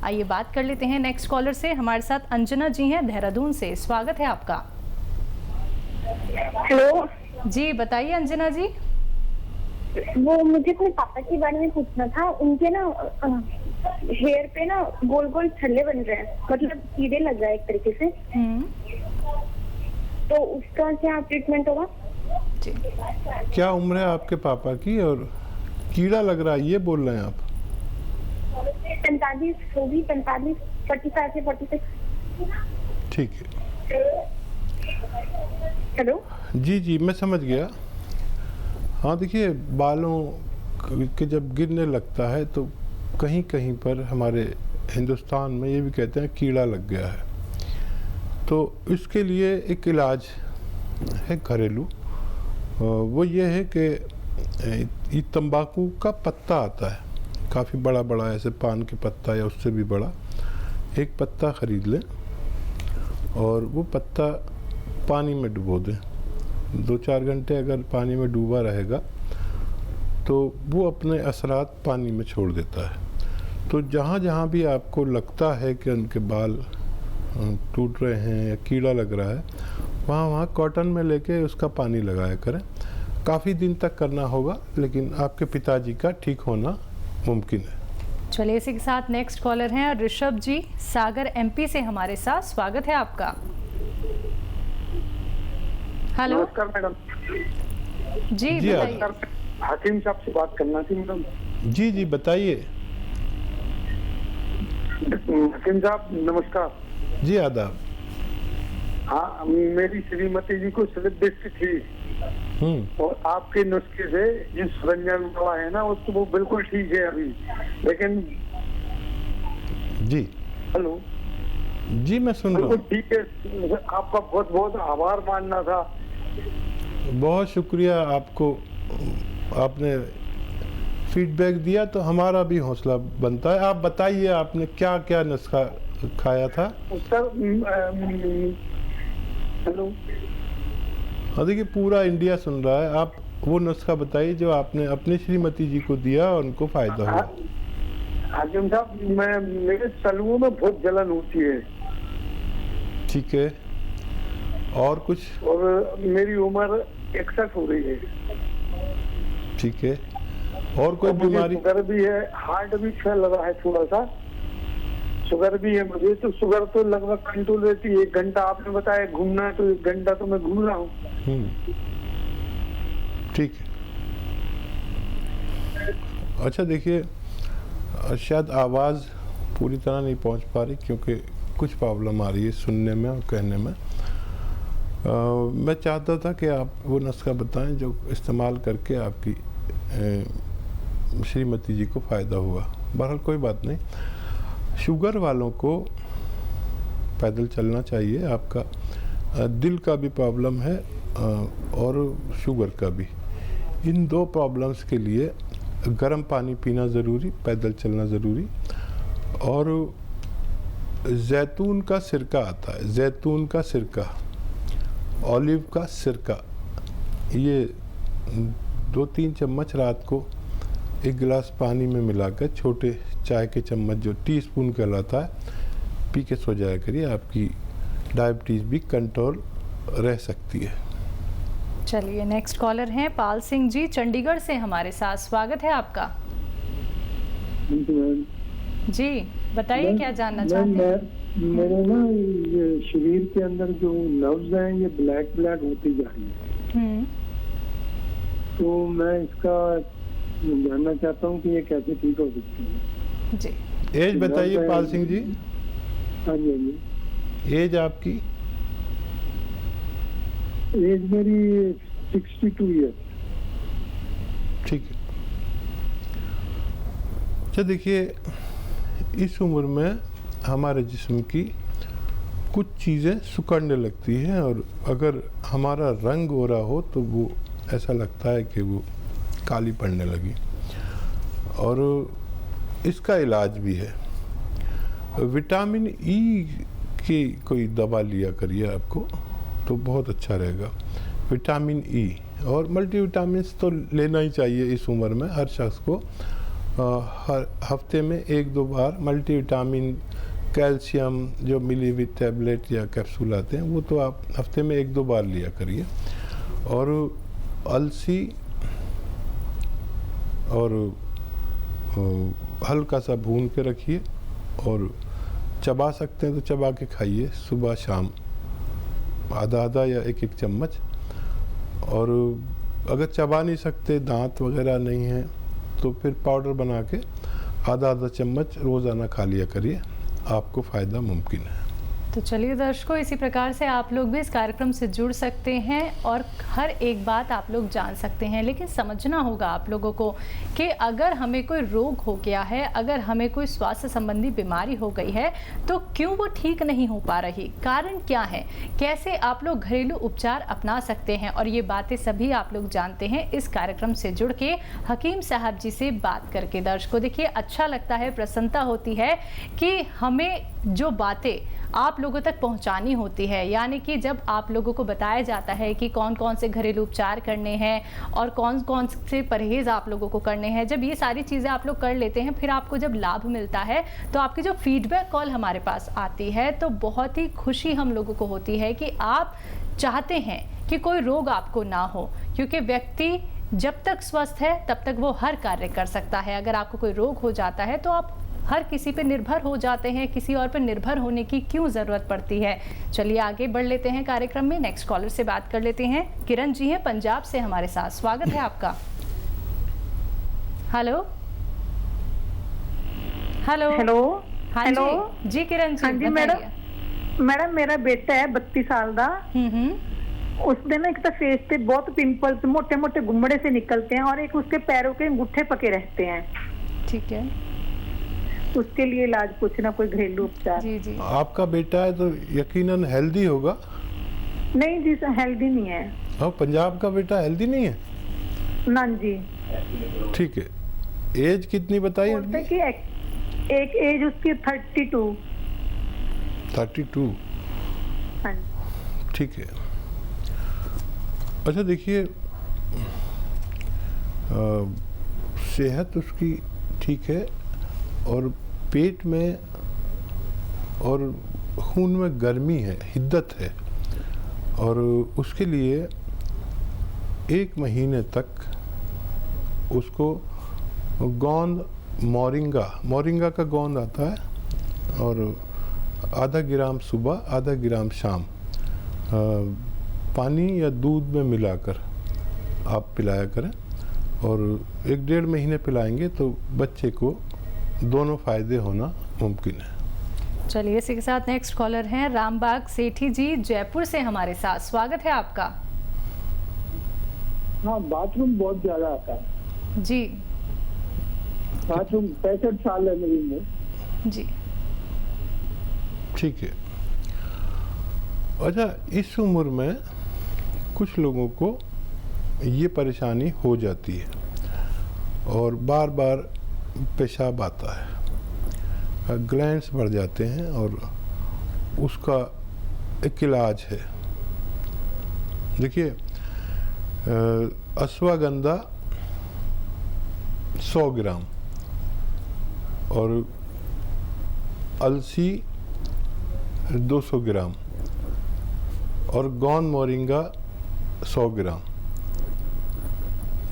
आइए बात कर लेते हैं नेक्स्ट कॉलर से। हमारे साथ अंजना जी हैं देहरादून से, स्वागत है आपका। हेलो जी बताइए अंजना जी। वो मुझे अपने पापा के बारे में पूछना था। उनके ना हेयर पे ना गोल गोल छल्ले बन रहे हैं, मतलब कीड़े लग रहा है एक तरीके से। तो उसका क्या ट्रीटमेंट होगा? जी। क्या उम्र है आपके पापा की और कीड़ा लग रहा है ये बोल रहे हैं आप? 45 होगी, 45, 45 से 46। ठीक है। हेलो जी जी मैं समझ गया। हाँ देखिए, बालों के जब गिरने लगता है तो कहीं कहीं पर हमारे हिंदुस्तान में ये भी कहते हैं कीड़ा लग गया है। तो इसके लिए एक इलाज है घरेलू। वो ये है कि ये तंबाकू का पत्ता आता है, काफ़ी बड़ा बड़ा, ऐसे पान के पत्ता या उससे भी बड़ा। एक पत्ता ख़रीद लें और वो पत्ता पानी में डुबो दें। 2-4 घंटे अगर पानी में डूबा रहेगा तो वो अपने असरात पानी में छोड़ देता है। तो जहाँ जहाँ भी आपको लगता है कि उनके बाल टूट रहे हैं या कीड़ा लग रहा है, वहाँ वहाँ कॉटन में लेके उसका पानी लगाया करें। काफ़ी दिन तक करना होगा, लेकिन आपके पिताजी का ठीक होना मुमकिन है। चलिए इसी के साथ नेक्स्ट कॉलर हैं ऋषभ जी, सागर एमपी से हमारे साथ, स्वागत है आपका। हेलो नमस्कार मैडम। जी जी बताइए। हकीम साहब से बात करना थी मैडम। जी जी बताइए। हकीम साहब नमस्कार। जी आदाब। हाँ, मेरी श्रीमती जी को स्लिप डिस्क थी और आपके नुस्खे से जिस सरंजाम दवा है ना उसको वो बिल्कुल ठीक है अभी, लेकिन जी हेलो जी मैं सुन रहा बिल्कुल हूँ। ठीक है। आपका बहुत बहुत आभार मानना था। बहुत शुक्रिया आपको, आपने फीडबैक दिया तो हमारा भी हौसला बनता है। आप बताइए आपने क्या क्या नुस्खा खाया था? सर हेलो, हाँ देखिए पूरा इंडिया सुन रहा है। आप वो नुस्खा बताइए जो आपने अपनी श्रीमती जी को दिया और उनको फायदा हुआ। हाकिम साहब मेरे तलुओं में बहुत जलन होती है। ठीक है, और कुछ? और मेरी उम्र 61 हो रही है। ठीक है, और कोई बीमारी? शुगर भी है, हार्ट भी फैल रहा है थोड़ा सा, शुगर भी है मुझे। तो शुगर तो लगभग कंट्रोल रहती है। 1 घंटा आपने बताया घूमना है तो 1 घंटा तो मैं घूम रहा हूँ। ठीक है। अच्छा देखिए, शायद आवाज़ पूरी तरह नहीं पहुंच पा रही क्योंकि कुछ प्रॉब्लम आ रही है सुनने में और कहने में। मैं चाहता था कि आप वो नुस्खा बताएं जो इस्तेमाल करके आपकी श्रीमती जी को फ़ायदा हुआ। बहरहाल कोई बात नहीं। शुगर वालों को पैदल चलना चाहिए। आपका दिल का भी प्रॉब्लम है और शुगर का भी। इन 2 प्रॉब्लम्स के लिए गर्म पानी पीना ज़रूरी, पैदल चलना ज़रूरी। और जैतून का सिरका आता है, जैतून का सिरका, ऑलिव का सिरका, ये 2-3 चम्मच रात को 1 गिलास पानी में मिलाकर, छोटे चाय के चम्मच जो टीस्पून कहलाता है, पी के सो जाया करिए। आपकी डायबिटीज़ भी कंट्रोल रह सकती है। चलिए नेक्स्ट कॉलर हैं पाल सिंह जी, चंडीगढ़ से हमारे साथ, स्वागत है आपका। जी बताइए क्या जानना चाहते हैं? मेरे ना ये शरीर के अंदर जो नर्व्स हैं ये ब्लैक ब्लैक होती जा रही है। तो मैं इसका जानना चाहता हूँ कि ये कैसे ठीक हो सकती है। जी एज बताइए पाल सिंह जी। हाँ जी, हाँ जी। एज आपकी? एज मेरी 62 ईयर। ठीक है। अच्छा देखिए, इस उम्र में हमारे जिस्म की कुछ चीज़ें सिकुड़ने लगती हैं और अगर हमारा रंग हो रहा हो तो वो ऐसा लगता है कि वो काली पड़ने लगी। और इसका इलाज भी है। विटामिन ई की कोई दवा लिया करिए आपको तो बहुत अच्छा रहेगा। विटामिन ई और मल्टीविटामिन्स तो लेना ही चाहिए इस उम्र में हर शख्स को। हर हफ्ते में 1-2 बार मल्टीविटामिन, कैल्शियम जो मिली हुई टैबलेट या कैप्सूल आते हैं वो तो आप हफ्ते में 1-2 बार लिया करिए। और अलसी और हल्का सा भून के रखिए और चबा सकते हैं तो चबा के खाइए सुबह शाम, आधा या एक चम्मच। और अगर चबा नहीं सकते, दांत वगैरह नहीं है, तो फिर पाउडर बना के आधा चम्मच रोज़ाना खा लिया करिए, आपको फ़ायदा मुमकिन है। तो चलिए दर्शकों, इसी प्रकार से आप लोग भी इस कार्यक्रम से जुड़ सकते हैं और हर एक बात आप लोग जान सकते हैं। लेकिन समझना होगा आप लोगों को कि अगर हमें कोई रोग हो गया है, अगर हमें कोई स्वास्थ्य संबंधी बीमारी हो गई है, तो क्यों वो ठीक नहीं हो पा रही, कारण क्या है, कैसे आप लोग घरेलू उपचार अपना सकते हैं, और ये बातें सभी आप लोग जानते हैं इस कार्यक्रम से जुड़ के हकीम साहब जी से बात करके। दर्शकों देखिए, अच्छा लगता है, प्रसन्नता होती है कि हमें जो बातें आप लोगों तक पहुंचानी होती है, यानी कि जब आप लोगों को बताया जाता है कि कौन कौन से घरेलू उपचार करने हैं और कौन कौन से परहेज़ आप लोगों को करने हैं, जब ये सारी चीज़ें आप लोग कर लेते हैं, फिर आपको जब लाभ मिलता है तो आपकी जो फीडबैक कॉल हमारे पास आती है तो बहुत ही खुशी हम लोगों को होती है कि आप चाहते हैं कि कोई रोग आपको ना हो, क्योंकि व्यक्ति जब तक स्वस्थ है तब तक वो हर कार्य कर सकता है। अगर आपको कोई रोग हो जाता है तो आप हर किसी पे निर्भर हो जाते हैं, किसी और पे निर्भर होने की क्यों ज़रूरत पड़ती है। चलिए आगे बढ़ लेते हैं कार्यक्रम में, नेक्स्ट कॉलर से बात कर लेते हैं। किरण जी हैं पंजाब से हमारे साथ, स्वागत है आपका। Hello hello hello. हाँ हेलो जी किरण जी। हाँ जी मैडम मेरा बेटा है 32 साल का। उसने ना एक तो फेस पे बहुत पिंपल्स, मोटे मोटे गुम्मड़े से निकलते हैं और एक उसके पैरों के अंगूठे पके रहते हैं। ठीक है, उसके लिए इलाज पूछना, कोई घरेलू उपचार। जी जी। आपका बेटा है तो यकीनन हेल्दी होगा। नहीं जी सर, हेल्दी नहीं है। हाँ, पंजाब का बेटा हेल्दी नहीं है। ना जी। ठीक है, एज कितनी बताइए? बोलते कि एक एज उसकी 32। 32। हाँ। ठीक है। अच्छा देखिए, सेहत उसकी ठीक है और पेट में और खून में गर्मी है, हिद्दत है, और उसके लिए 1 महीने तक उसको गोंद मोरिंगा का गोंद आता है और आधा ग्राम सुबह, आधा ग्राम शाम पानी या दूध में मिलाकर आप पिलाया करें, और 1-1.5 महीने पिलाएंगे तो बच्चे को दोनों फायदे होना मुमकिन है। चलिए इसी के साथ नेक्स्ट कॉलर हैं रामबाग सेठी जी जयपुर से हमारे साथ, स्वागत है आपका। हाँ, बाथरूम बहुत ज्यादा आता है जी। बाथरूम 65 साल है मेरी उम्र। जी ठीक है। अच्छा, इस उम्र में कुछ लोगों को ये परेशानी हो जाती है और बार बार पेशाब आता है, ग्लैंड्स बढ़ जाते हैं, और उसका एक इलाज है। देखिए, अश्वगंधा 100 ग्राम और अलसी 200 ग्राम और गोंद मोरिंगा 100 ग्राम,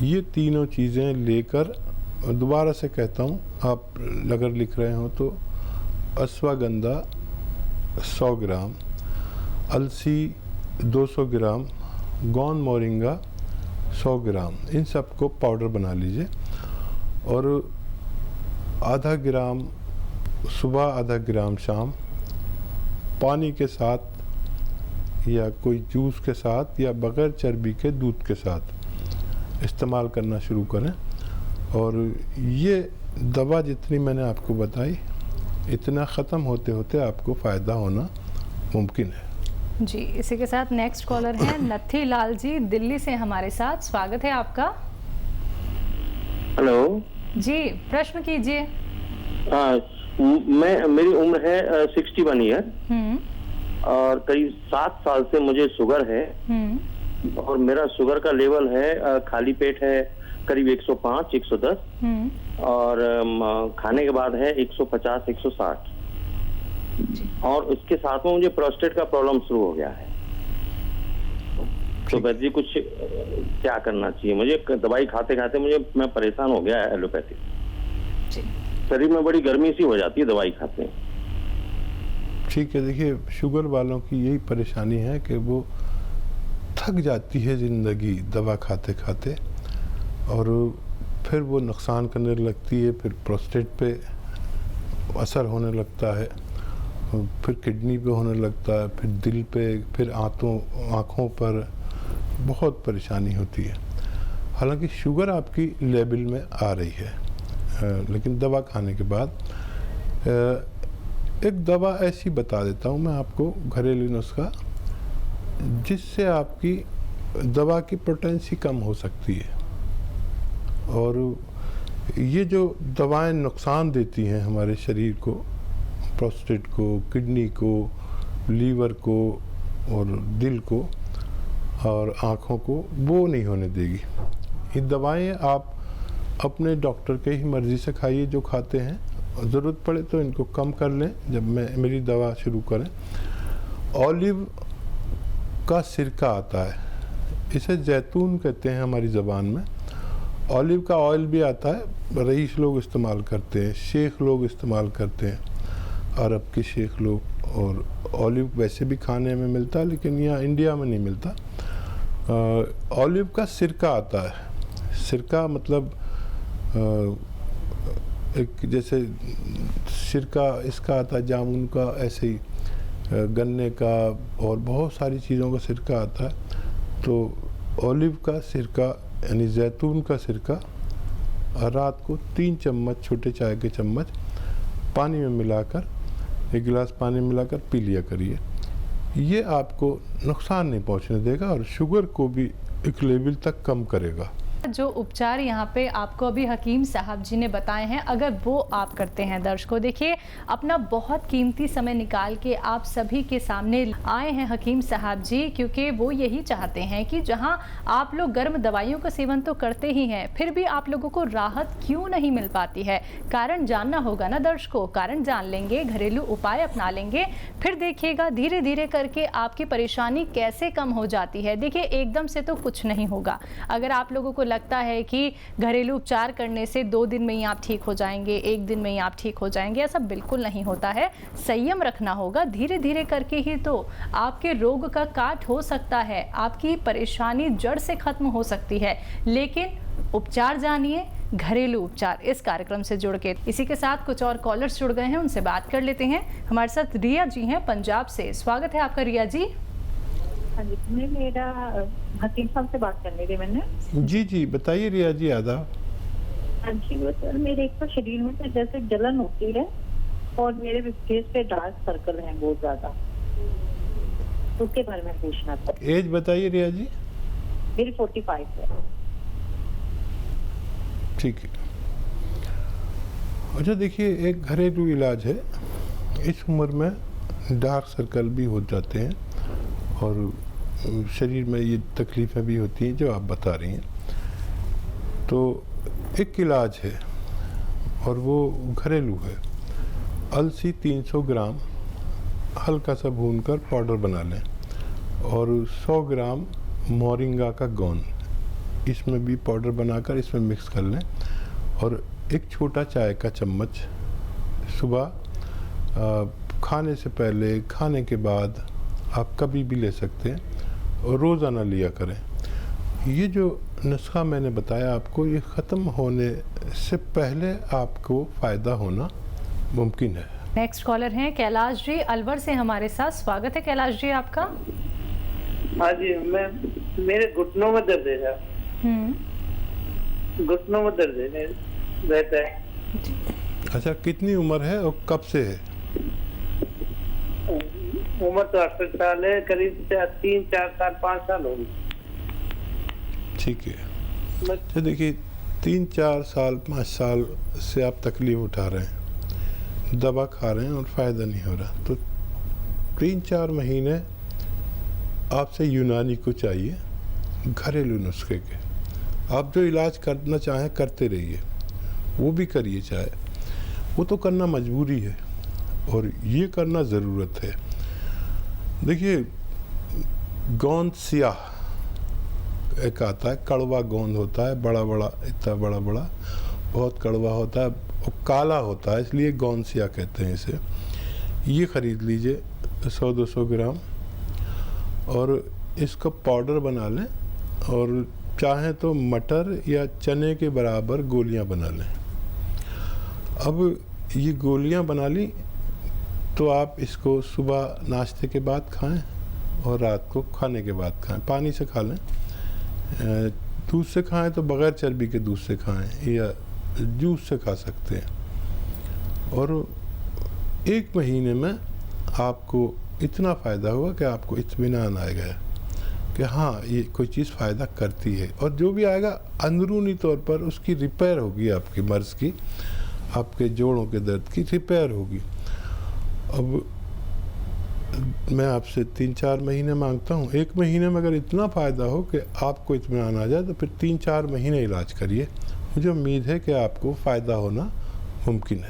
ये तीनों चीज़ें लेकर, दोबारा से कहता हूँ, आप अगर लिख रहे हो तो अश्वगंधा 100 ग्राम, अलसी 200 ग्राम, गोंद मोरिंगा 100 ग्राम, इन सबको पाउडर बना लीजिए और आधा ग्राम सुबह, आधा ग्राम शाम पानी के साथ या कोई जूस के साथ या बगैर चर्बी के दूध के साथ इस्तेमाल करना शुरू करें। और ये दवा जितनी मैंने आपको बताई, इतना ख़त्म होते होते आपको फ़ायदा होना मुमकिन है। जी, इसी के साथ नेक्स्ट कॉलर हैं नथी लाल जी दिल्ली से हमारे साथ, स्वागत है आपका। हेलो जी, प्रश्न कीजिए। मेरी उम्र है 61 ईयर और करीब 7 साल से मुझे शुगर है और मेरा शुगर का लेवल है, खाली पेट है करीब 105, 110 और खाने के बाद है 150, 160 और उसके साथ में मुझे प्रोस्टेट का प्रॉब्लम शुरू हो गया है। तो वैद्य जी कुछ क्या करना चाहिए मुझे? दवाई खाते खाते मैं परेशान हो गया है एलोपैथी। शरीर में बड़ी गर्मी सी हो जाती है दवाई खाते हैं। ठीक है, देखिए शुगर वालों की यही परेशानी है कि वो थक जाती है ज़िंदगी दवा खाते खाते और फिर वो नुकसान करने लगती है, फिर प्रोस्टेट पे असर होने लगता है, फिर किडनी पे होने लगता है, फिर दिल पे, फिर आँखों पर बहुत परेशानी होती है। हालांकि शुगर आपकी लेवल में आ रही है, लेकिन दवा खाने के बाद एक दवा ऐसी बता देता हूँ मैं आपको, घरेलू नुस्खा, जिससे आपकी दवा की पोटेंसी कम हो सकती है। और ये जो दवाएं नुकसान देती हैं हमारे शरीर को, प्रोस्टेट को, किडनी को, लीवर को और दिल को और आँखों को, वो नहीं होने देगी। ये दवाएं आप अपने डॉक्टर के ही मर्ज़ी से खाइए जो खाते हैं, ज़रूरत पड़े तो इनको कम कर लें जब मेरी दवा शुरू करें। ऑलिव का सिरका आता है, इसे जैतून कहते हैं हमारी ज़बान में। ऑलिव का ऑयल भी आता है, रईस लोग इस्तेमाल करते हैं, शेख लोग इस्तेमाल करते हैं, अरब के शेख लोग। और ऑलिव वैसे भी खाने में मिलता है लेकिन यहाँ इंडिया में नहीं मिलता। ऑलिव का सिरका आता है। सिरका मतलब एक जैसे सिरका इसका आता है जामुन का, ऐसे ही गन्ने का और बहुत सारी चीज़ों का सिरका आता है। तो ऑलिव का सिरका यानी जैतून का सिरका रात को 3 चम्मच, छोटे चाय के चम्मच पानी में मिलाकर, 1 गिलास पानी में मिलाकर पी लिया करिए। ये आपको नुकसान नहीं पहुंचने देगा और शुगर को भी एक लेवल तक कम करेगा। जो उपचार यहाँ पे आपको अभी हकीम साहब जी ने बताए हैं, अगर वो आप करते हैं दर्शकों, देखिए अपना बहुत कीमती समय निकाल के आप सभी के सामने आए हैं हकीम साहब जी, क्योंकि वो यही चाहते हैं कि जहाँ आप लोग गर्म दवाइयों का सेवन तो करते ही हैं, फिर भी आप लोगों को राहत क्यों नहीं मिल पाती है। कारण जानना होगा ना दर्शकों, कारण जान लेंगे, घरेलू उपाय अपना लेंगे, फिर देखिएगा धीरे धीरे करके आपकी परेशानी कैसे कम हो जाती है। देखिए एकदम से तो कुछ नहीं होगा। अगर आप लोगों को लगता है कि घरेलू उपचार करने से 2 दिन में ही आप ठीक हो जाएंगे, 1 दिन में ही आप ठीक हो जाएंगे, ऐसा बिल्कुल नहीं होता है। संयम रखना होगा, धीरे धीरे करके ही तो आपके रोग का काट हो सकता है, आपकी परेशानी जड़ से खत्म हो सकती है। लेकिन उपचार जानिए, घरेलू उपचार, इस कार्यक्रम से जुड़ के। इसी के साथ कुछ और कॉलर्स जुड़ गए हैं, उनसे बात कर लेते हैं। हमारे साथ रिया जी हैं पंजाब से। स्वागत है आपका रिया जी। हाँ जी, मेरा हकीम साहब से बात करनी थी मैंने। जी जी बताइए रिया जी। आदाब। हाँ जी, वो सर मेरे एक तो शरीर में से जैसे जलन होती है और मेरे फेस पे डार्क सर्कल हैं बहुत ज्यादा, उसके बारे में पूछना था। एज बताइए रिया जी। मेरी 45 है। ठीक है। अच्छा देखिए, एक घरेलू इलाज है। इस उम्र में डार्क सर्कल भी हो जाते हैं और शरीर में ये तकलीफ़ें भी होती हैं जो आप बता रही हैं। तो एक इलाज है और वो घरेलू है। अलसी 300 ग्राम हल्का सा भूनकर पाउडर बना लें और 100 ग्राम मोरिंगा का गोंद इसमें भी पाउडर बनाकर इसमें मिक्स कर लें और एक छोटा चाय का चम्मच सुबह खाने से पहले, खाने के बाद आप कभी भी ले सकते हैं और रोज़ाना लिया करें। ये जो नुस्खा मैंने बताया आपको, ये ख़त्म होने से पहले आपको फ़ायदा होना मुमकिन है। नेक्स्ट कॉलर हैं कैलाश जी अलवर से हमारे साथ। स्वागत है कैलाश जी आपका। हाँ जी, मेरे घुटनों में दर्द है। घुटनों में दर्द रहता है। अच्छा, कितनी उम्र है और कब से है? उम्र तो 68 साल है, करीब 3, 4 साल, 5 साल होगी। ठीक है। तो देखिए 3, 4 साल, 5 साल से आप तकलीफ उठा रहे हैं, दवा खा रहे हैं और फ़ायदा नहीं हो रहा, तो 3-4 महीने आपसे यूनानी को चाहिए, घरेलू नुस्खे के, आप जो इलाज करना चाहें करते रहिए, वो भी करिए, चाहे वो तो करना मजबूरी है और ये करना ज़रूरत है। देखिए, गोंद सियाह एक आता है, कड़वा गोंद होता है, बड़ा बड़ा, इतना बड़ा बड़ा, बहुत कड़वा होता है और काला होता है, इसलिए गोंद सियाह कहते हैं इसे। ये ख़रीद लीजिए 100-200 ग्राम और इसका पाउडर बना लें और चाहें तो मटर या चने के बराबर गोलियां बना लें। अब ये गोलियां बना ली तो आप इसको सुबह नाश्ते के बाद खाएं और रात को खाने के बाद खाएं। पानी से खा लें, दूध से खाएं तो बग़ैर चर्बी के दूध से खाएं या जूस से खा सकते हैं। और 1 महीने में आपको इतना फ़ायदा होगा कि आपको इत्मीनान आएगा कि हाँ, ये कोई चीज़ फ़ायदा करती है। और जो भी आएगा अंदरूनी तौर पर उसकी रिपेयर होगी, आपकी मर्ज़ की, आपके जोड़ों के दर्द की रिपेयर होगी। अब मैं आपसे 3-4 महीने मांगता हूँ। 1 महीने में अगर इतना फ़ायदा हो कि आपको इत्मीनान आ जाए तो फिर 3-4 महीने इलाज करिए। मुझे उम्मीद है कि आपको फ़ायदा होना मुमकिन है।